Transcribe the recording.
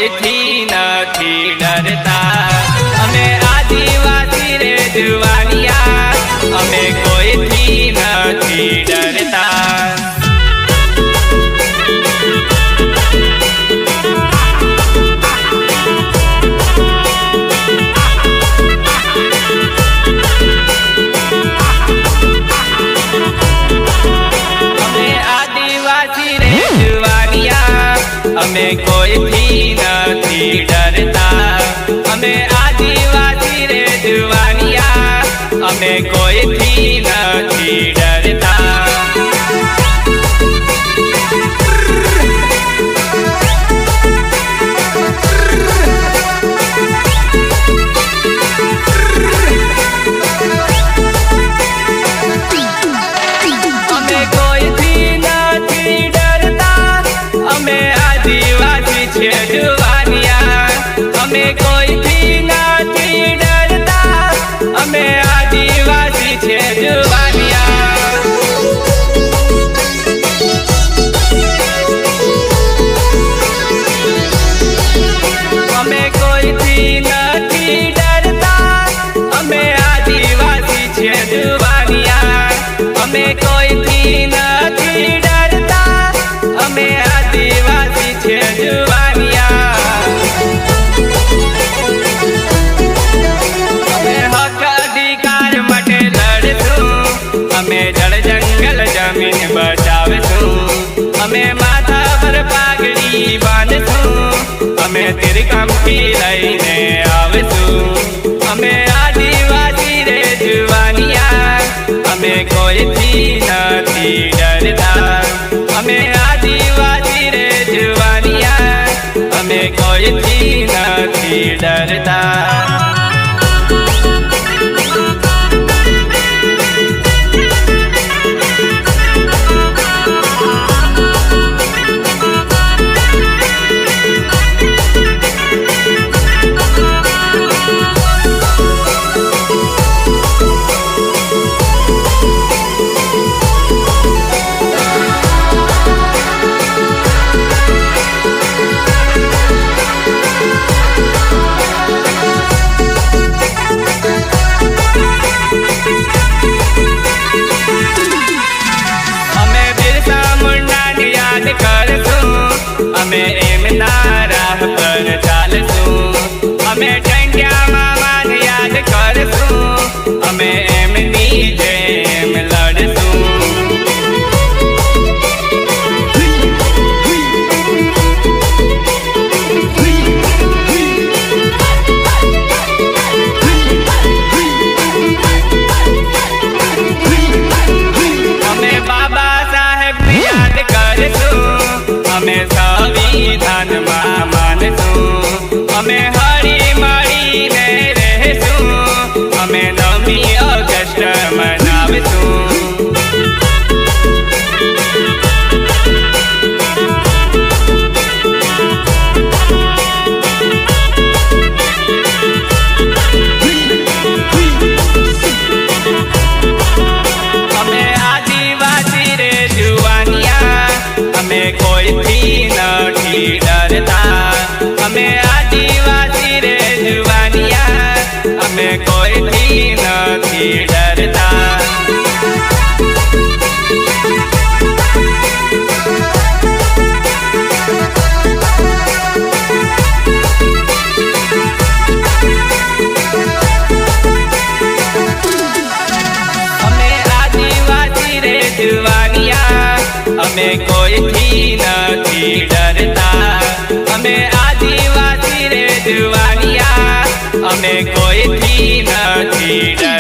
कोईथी नहीं डरता। अमे आदिवासी रे जुवानिया, अमे कोईथी नहीं डरता। अमे कोईथी नहीं डरता। अमे आदिवासी रे जुवानिया, अमे कोईथी नहीं डरता। अमे कोईथी नहीं डरता। अमे आदिवासी छे जुवानिया, अमे कोईथी नहीं डरता। अमे आदिवासी छे जुवानिया। अमे कोईथी नहीं डरता। अमे आदिवासी छे जुवानिया, अमे कोईथी नहीं डरता। अमे आदिवासी छे जुवानिया। अमे हक अधिकार माटे लड़शुं, अमे जड़ जंगल जमीन बचावशुं। अमे माथा पर पागड़ी बांधशुं, अमे तिरकमठी लईने आवशुं। अमे आदिवासी रे जुवानिया, अमे कोईथी नहीं डरता। अमे आदिवासी रे जुवानिया, अमे कोईथी नहीं डरता। अमे एमना राह पर चालशुं, अमे टंग्या मामा ने याद करशुं। अमे एमनी जेम लड़शुं। अमे बाबा साहेब ने याद करशुं, अमे संविधान मां मानशुं। अमे हरी मळी ने रहेशुं, अमे 9મી ऑगस्ट मनावशुं। अमे आदिवासी रे जुवानिया, अमे कोईथी नहीं डरता। अमे आदिवासी रे जुवानिया, अमे कोईथी नहीं डरता। अमे आदिवासी रे जुवानिया, अमे कोईथी नहीं डरता। अमे आदिवासी रे जुवानिया, अमे कोईथी नहीं डरता।